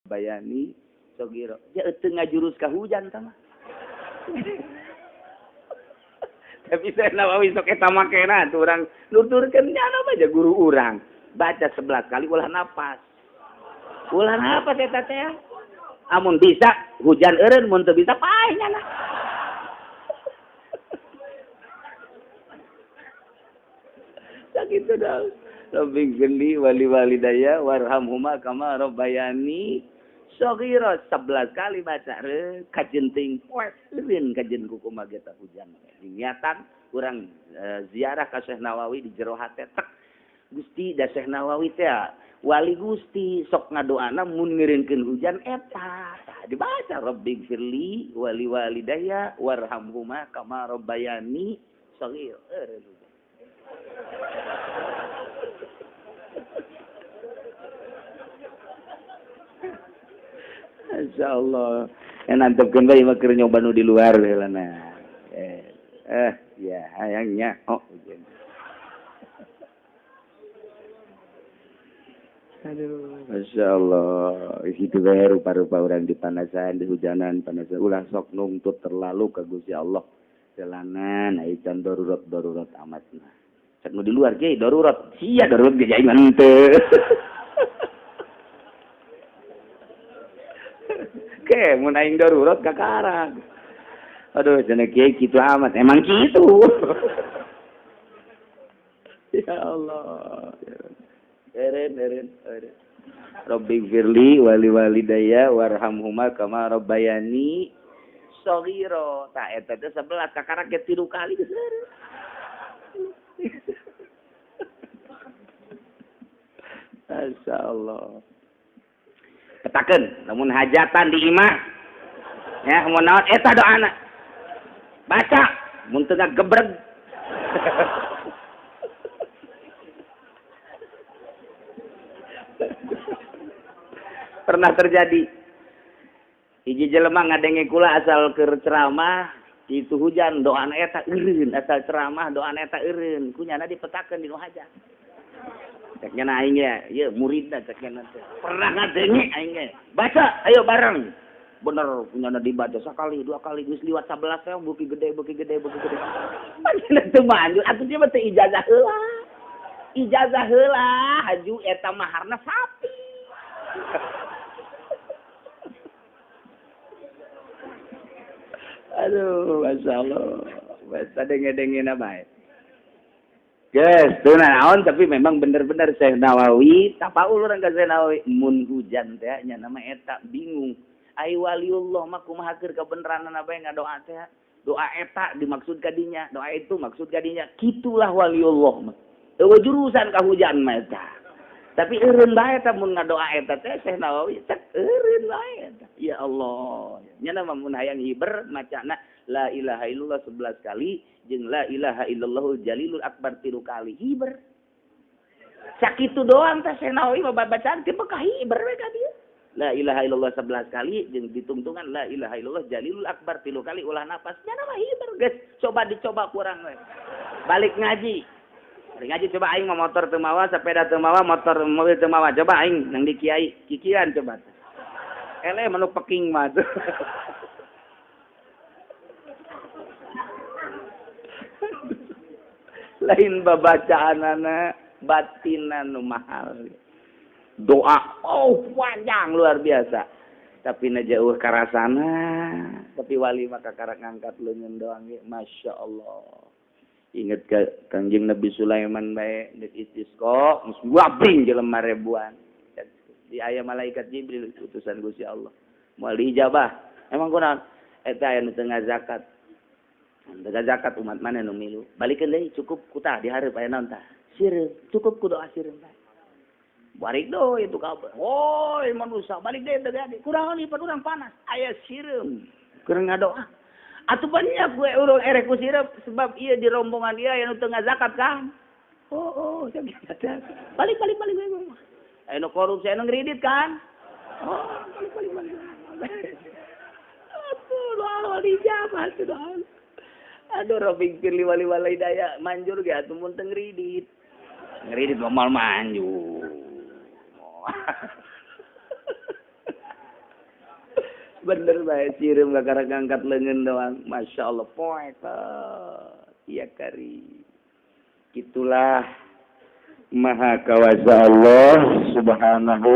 bayani sogiro. Ya teu ngajurus ka hujan tah mah. Tapi saya Nawawi sok eta makena tuh urang nuturkeun nya aja guru urang. Baca 11 kali ulah napas. Ulah napas eta teh. Amun bisa hujan eureun mun teu bisa paeh nya. Sakitu dah. Rabbi geli wali-walidaya warhamhuma kama rabbayani shaghira 11 kali baca re kajenting poes eureun kajen kumaha eta hujan. Niatan urang ziarah ka Syekh Nawawi di jero hate tek Gusti da Syekh Nawawi teh wali Gusti sok ngadoana mun ngeureunkeun hujan eta dibaca Rabbi firli wali walidaya warhamhuma kama rabbayani shaghira. Insyaallah enantepkeun bae mah keur nyoba nu di luar heulana. Ya hayangnya hujan. Aduh, masyaallah. Itu bae rupa-rupa urang dipanasan, dihujanan, panasan ulah sok nuntut terlalu ka Gusti Allah. Jalanan aya can darurat amatna. Cek nu di luar ge darurat. Sia darurat ge jai mah henteu. Ke mun aing darurat ka karang. Aduh, cenah kiai kitu amat. Emang kitu. Ya Allah. Eren. Rabbi firli wali walidaya warhamhuma kama rabbayani shaghira. Ta eta teh 11 kakara ge 3 kali geus eureun. Masyaallah. Katakeun lamun hajatan di imah ya mun naon eta doana. Baca mun teu gebreg. Pernah terjadi hiji jelema ngadenge kula asal keur ceramah itu hujan doana eta eureun asal ceramah doana eta eureun kunyana dipetakeun di nu hajat. Cek nya aing ya muridna cek nya teh. Pernah ngadenge aing ge. Baca ayo bareng. Bener punyana dibaca sakali 2 kali geus liwat 11 teh buki gede. Panjenengan teu manjur atuh dia mah teu ijazah heula. Ijazah heula haju eta maharna sapi. Aduh, masyaallah. Wes denge-dengena bae. Yes, tuh naon tapi memang bener-bener Syekh Nawawi tapaul urang ka Syekh Nawawi mun hujan teh nya nama eta bingung. Ai waliullah mah kumaha keur kabeneranna bae ngadoa teh. Doa eta dimaksud ka dinya, doa itu maksud ka dinya. Kitulah waliullah mah. Teu jurusan ka hujan mah eta. Tapi eureun bae eta mun ngadoa eta teh Syekh Nawawi cek eureun bae eta. Ya Allah. Nya nama mun hayang hiber macana la ilaha illallah 11 kali jeung la ilaha illallahul jalilul akbar 3 kali hiber. Sakitu doang teh Syekh Nawawi mah bacaan teh bekah hiber we ka dieu. La ilaha illallah 11 kali jeung ditungtungan la ilaha illallah jalilul akbar 3 kali ulah napas. Nya mah hiber geus coba dicoba kurang we. Balik ngaji. Balik ngaji coba aing mah motor teu mawa, sepeda teu mawa, motor mobil teu mawa. Coba aing nang di kiai kikiran coba. Ele manu peking mah tuh. Lain babacaanana batinan nu mahal. Doa panjang luar biasa. Tapi na jauh karasana, tapi wali maka karang ngangkat leungeun doang ge masyaallah. Inget ke Kangjeng Nabi Sulaiman bae deuk istisqa, geus wabring jelema ribuan. Di aya malaikat Jibril utusan Gusti Allah. Moal diijabah. Emang kunaon? Eta aya nu teu ngazakat. Teu zakat umat mana nu milu. Balikeun deui cukup ku tah di hareup aya naon tah? Sireum. Cukup ku doa sireum bae. Balik deui itu kabar. Woi manusia balik deui teu gade. Kurang lipat urang panas. Aya sireum. Keur ngadoa. Atuh banyak gue urang erek ku sireum sebab ieu di rombongan ieu aya nu teu ngazakat kan. Oh, jadi balik gue. Anu korupsi anu ngredit kan? Oh, balik. Aduh, doa dijabah tuh doa. Aduh, Rabbing firli wali walidaya manjur ge atuh mun teu ngredit. Ngredit moal manjur. Bener bae sireum kakara ngangkat leungeun doang. Masya Allah poek. Iya kari. Itulah maha kawasa Allah subhanahu